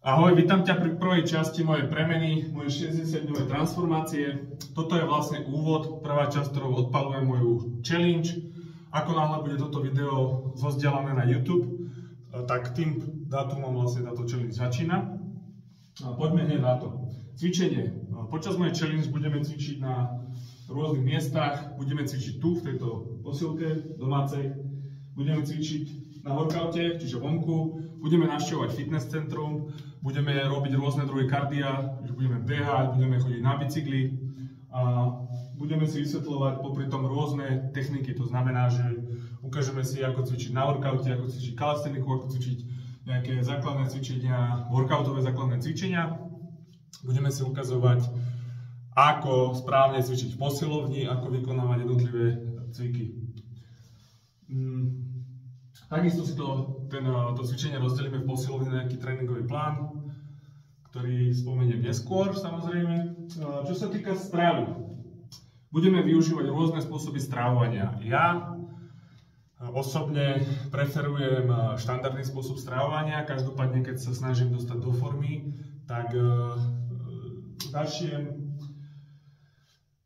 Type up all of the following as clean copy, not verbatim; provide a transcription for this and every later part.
Ahoj, vítam ťa pri prvej časti mojej premeny, mojej 60-dňovej transformácie. Toto je vlastne úvod, prvá časť, ktorou odpalujem moju challenge. Ako náhle bude toto video zozdielané na YouTube, tak tým dátumom vlastne táto challenge začína. Poďme hneď na to. Cvičenie. Počas mojej challenge budeme cvičiť na rôznych miestach, budeme cvičiť tu, v tejto posilke domácej, budeme cvičiť na workoute, čiže vonku, budeme navštevovať fitness centrum, budeme robiť rôzne druhy kardia, budeme behať, budeme chodiť na bicykli a budeme si vysvetľovať popri tom rôzne techniky. To znamená, že ukážeme si, ako cvičiť na workoute, ako cvičiť kalisteniku, ako cvičiť nejaké základné cvičenia, workoutové základné cvičenia. Budeme si ukazovať, ako správne cvičiť v posilovni, ako vykonávať jednotlivé cviky. Takisto si to cvičenie rozdelíme v posilovni na nejaký tréningový plán, ktorý spomeniem neskôr, samozrejme. Čo sa týka stravy, budeme využívať rôzne spôsoby stravovania. Ja osobne preferujem štandardný spôsob stravovania, každopádne keď sa snažím dostať do formy, tak začnem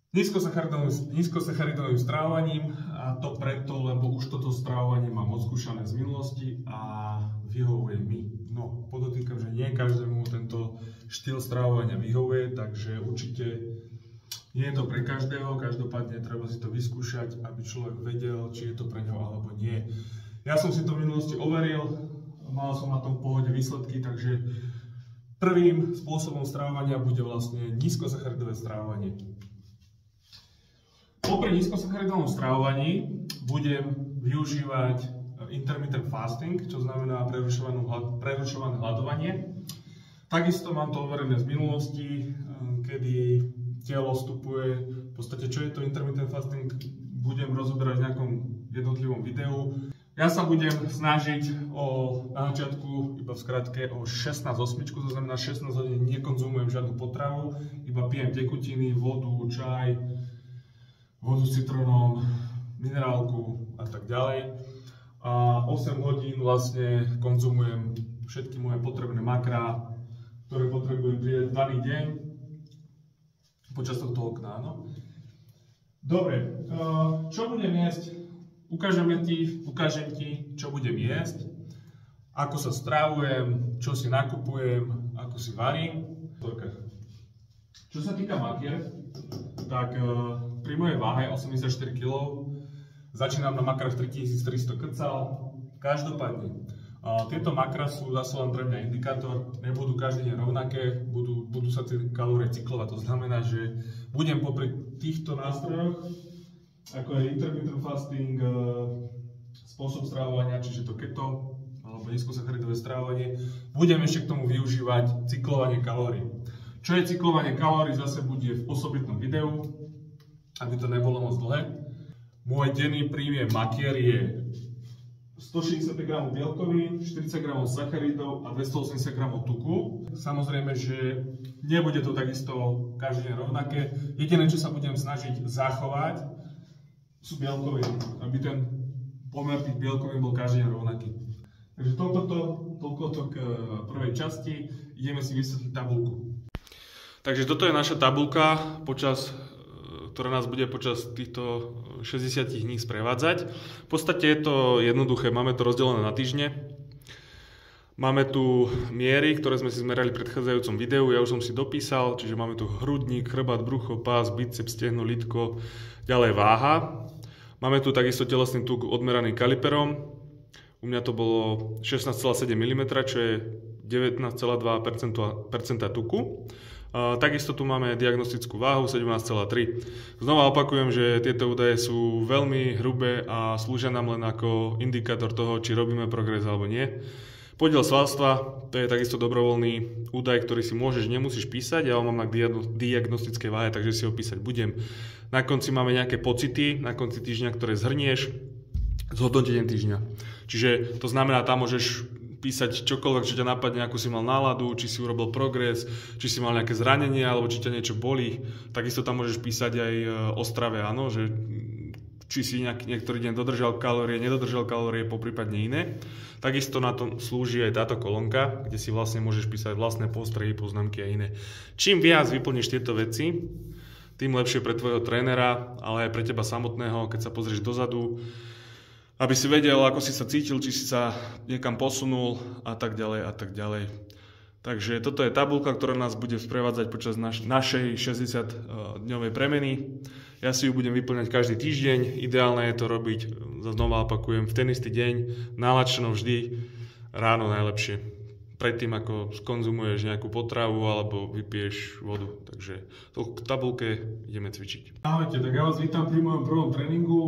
nízkosacharidovým stravovaním, a to preto, lebo už toto stravovanie mám odskúšané z minulosti a vyhovuje mi. No, podotýkam, že nie každému tento štýl stravovania vyhovuje, takže určite nie je to pre každého, každopádne treba si to vyskúšať, aby človek vedel, či je to pre ňo alebo nie. Ja som si to v minulosti overil, mal som na tom v pohode výsledky, takže prvým spôsobom stravovania bude vlastne nízkosacharidové stravovanie. Popri nízkosacharidovom stravovaní budem využívať intermittent fasting, čo znamená prerušované hladovanie. Takisto mám to overené z minulosti, kedy telo vstupuje, v podstate čo je to intermittent fasting, budem rozoberať v nejakom jednotlivom videu. Ja sa budem snažiť na začiatku, iba v skratke, o 16/8, to znamená 16 hodín nekonzumujem žiadnu potravu, iba pijem tekutiny, vodu, čaj, vodu s citrónom, minerálku a tak ďalej. A 8 hodín vlastne konzumujem všetky moje potrebné makrá, ktoré potrebujem prijať v daný deň počas tohto okna. No. Dobre, čo budem jesť? Ukážem ti, čo budem jesť, ako sa stravujem, čo si nakupujem, ako si varím. Čo sa týka makier, tak pri mojej váhe 84 kg začínam na makrách 3300 krcal. Každopádne, tieto makra sú zase len pre mňa indikátor, nebudú každý deň rovnaké, budú sa tie kalórie cyklovať. To znamená, že budem popri týchto nástrojoch, ako je intermittent fasting, spôsob stravovania, čiže to keto, alebo nízkosacharidové stravovanie, budem ešte k tomu využívať cyklovanie kalórií. Čo je cyklovanie kalórií, zase bude v osobitnom videu, aby to nebolo moc dlhé. Môj denný príjem makier je 165 g bielkovín, 40 g sacharidov a 280 g tuku. Samozrejme, že nebude to takisto každý deň rovnaké. Jediné, čo sa budem snažiť zachovať, sú bielkoviny, aby ten pomer tých bielkovín bol každý deň rovnaký. Takže toľko k prvej časti. Ideme si vysvetliť tabuľku. Takže toto je naša tabuľka, ktorá nás bude počas týchto 60 dní sprevádzať. V podstate je to jednoduché, máme to rozdelené na týždne. Máme tu miery, ktoré sme si zmerali v predchádzajúcom videu, ja už som si dopísal, čiže máme tu hrudník, chrbát, brucho, pás, biceps, stehno, lidko, ďalej váha. Máme tu takisto telesný tuk odmeraný kaliperom. U mňa to bolo 16,7 mm, čo je 19,2% tuku. Takisto tu máme diagnostickú váhu 17,3. Znova opakujem, že tieto údaje sú veľmi hrubé a slúžia nám len ako indikátor toho, či robíme progres alebo nie. Podiel svalstva, to je takisto dobrovoľný údaj, ktorý si nemusíš písať, ja ho mám na diagnostickej váhe, takže si ho písať budem. Na konci máme nejaké pocity, na konci týždňa, ktoré zhrnieš, zhodnotenie týždňa. Čiže to znamená, tam môžeš písať čokoľvek, čo ťa napadne, ako si mal náladu, či si urobil progres, či si mal nejaké zranenie, alebo či ťa niečo bolí. Takisto tam môžeš písať aj o strave, áno, že či si niektorý deň dodržal kalórie, nedodržal kalórie, poprípadne iné. Takisto na tom slúži aj táto kolónka, kde si vlastne môžeš písať vlastné postrehy, poznámky a iné. Čím viac vyplníš tieto veci, tým lepšie pre tvojho trénera, ale aj pre teba samotného, keď sa pozrieš dozadu, aby si vedel, ako si sa cítil, či si sa niekam posunul a tak ďalej a tak ďalej. Takže toto je tabuľka, ktorá nás bude sprevádzať počas našej 60-dňovej premeny. Ja si ju budem vyplňať každý týždeň. Ideálne je to robiť, znova opakujem, v ten istý deň, nálačeno vždy, ráno najlepšie. Predtým, ako skonzumuješ nejakú potravu alebo vypiješ vodu. Takže k tabuľke ideme cvičiť. Ahojte, tak ja vás vítam pri mojom prvom tréningu.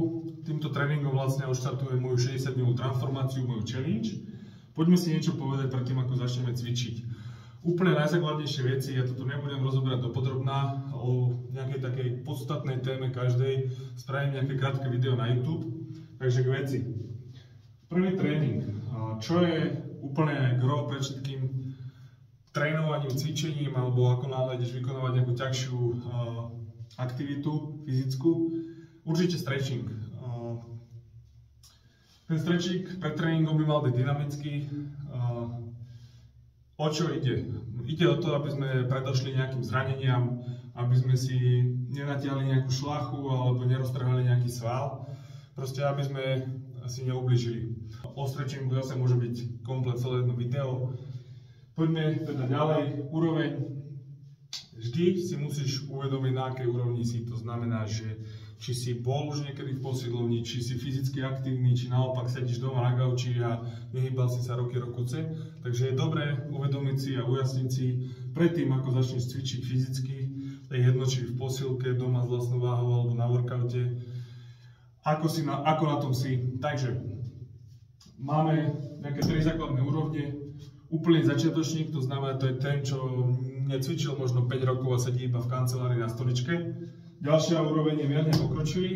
Týmto tréningom vlastne odštartujem moju 60-dňovú transformáciu, moju challenge. Poďme si niečo povedať predtým, ako začneme cvičiť. Úplne najzákladnejšie veci, ja to tu nebudem rozoberať dopodrobná, o nejakej takej podstatnej téme každej spravím nejaké krátke video na YouTube. Takže k veci. Prvý tréning. Čo je úplne gro pred všetkým trénovaním, cvičením, alebo ako náhle ideš vykonávať nejakú ťažšiu aktivitu fyzickú? Určite stretching. Ten stretching pred tréningom by mal byť dynamický. O čo ide? Ide o to, aby sme predošli nejakým zraneniam, aby sme si nenatiahli nejakú šlachu alebo neroztrhali nejaký sval. Proste, aby sme si neublížili. O stretchingu zase môže byť komplet celé jedno video. Poďme teda ďalej. Úroveň. Vždy si musíš uvedomiť, na akej úrovni si. To znamená, že či si bol už niekedy v posilovni, či si fyzicky aktívny, či naopak sedíš doma na gauči a nehýbal si sa roky rokuce. Takže je dobré uvedomiť si a ujasniť si predtým, ako začneš cvičiť fyzicky, je jedno, či v posilke, doma s vlastnou váhou alebo na workoute, ako na tom si. Takže máme nejaké 3 základné úrovne. Úplný začiatočník, to znamená, to je ten, čo necvičil možno 5 rokov a sedí iba v kancelárii na stoličke. Ďalšia úroveň je mierne pokročilý.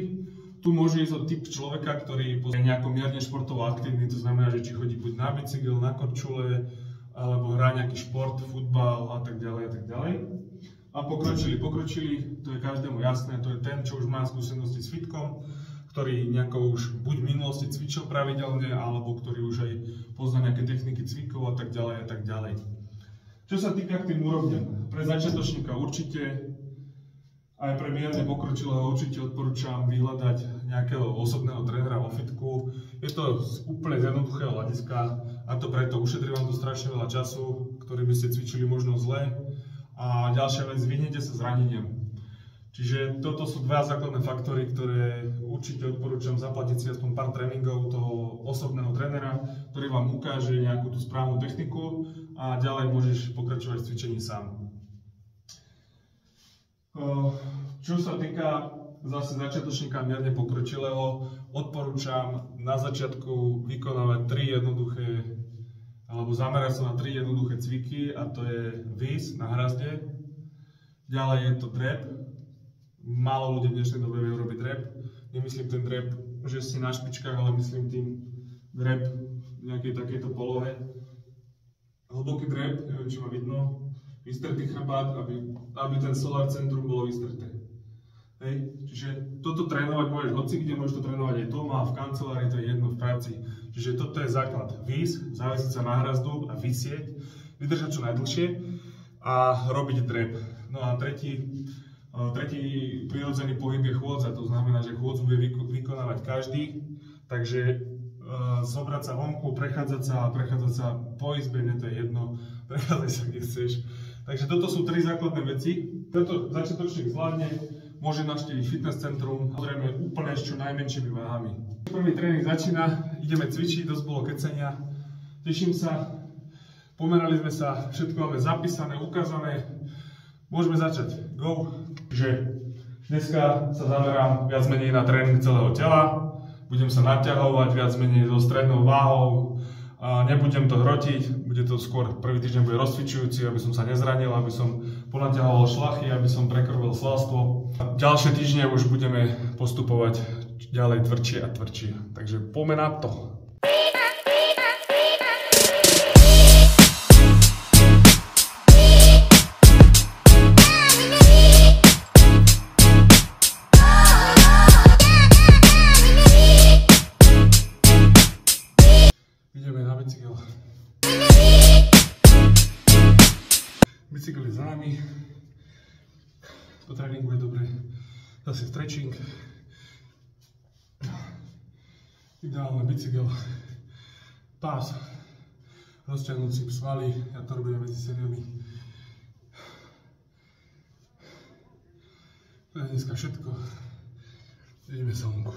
Tu môže ísť o typ človeka, ktorý je nejako mierne športovo aktívny, to znamená, že či chodí buď na bicykel, na korčule, alebo hrá nejaký šport, futbal a tak ďalej a tak ďalej. A pokročilý, to je každému jasné, to je ten, čo už má skúsenosti s fitkom, ktorý nejako už buď v minulosti cvičil pravidelne, alebo ktorý už aj pozná nejaké techniky cvikov a tak ďalej a tak ďalej. Čo sa týka k tým úrovňam, pre začiatočníka určite, aj pre mierne pokročilého určite odporúčam vyhľadať nejakého osobného trénera vo fitku. Je to z úplne jednoduchého hľadiska a to preto ušetrí vám to strašne veľa času, ktorý by ste cvičili možno zle. A ďalšia vec, vyhnete sa zraneniam. Čiže toto sú 2 základné faktory, ktoré určite odporúčam zaplatiť si aspoň pár tréningov toho osobného trénera, ktorý vám ukáže nejakú tú správnu techniku a ďalej môžeš pokračovať v cvičení sám. Čo sa týka zase začiatočníka mierne pokročilého, odporúčam na začiatku vykonávať 3 jednoduché, alebo zamerať sa na 3 jednoduché cviky, a to je vis na hrazde, ďalej je to drep. Málo ľudí v dnešnej dobe vie robiť drep. Nemyslím ten drep, že si na špičkách, ale myslím tým drep v nejakej takejto polohe. Hlboký drep, neviem, či ma vidno. Vystretý chrbát, aby ten solar centrum bolo vystreté. Hej. Čiže toto trénovať môžeš hoci kde, môžeš to trénovať aj doma, v kancelárii, to je jedno, v práci. Čiže toto je základ. Vis, zavesiť sa na hrazdu a visieť, vydržať čo najdlhšie a robiť drep. No a tretí prirodzený pohyb je chôdza, to znamená, že chôdzu vie vykonávať každý, takže zobrať sa vonku, prechádzať sa po izbe, mne to je jedno, prechádzaj sa kde chceš. Takže toto sú 3 základné veci. Toto začiatočník zvládne, môže navštíviť fitness centrum, samozrejme úplne s čo najmenšími váhami. Prvý tréning začína, ideme cvičiť, dosť bolo kecenia, teším sa, pomerali sme sa, všetko máme zapísané, ukázané, môžeme začať, go! Že dneska sa zamerám viac menej na tréning celého tela, budem sa naťahovať viac menej so strednou váhou, nebudem to hrotiť, bude to skôr, prvý týždeň bude rozcvičujúci, aby som sa nezranil, aby som ponaťahoval šlachy, aby som prekrvil svalstvo. Ďalšie týždne už budeme postupovať ďalej tvrdšie a tvrdšie, takže poďme na to. Bicykel je za nami. Po tréningu je dobré zase stretching. Ideálne bicykel, pás, rozťahnúci svaly, ja to robím medzi sériami. To je dneska všetko. Ideme sa vonku.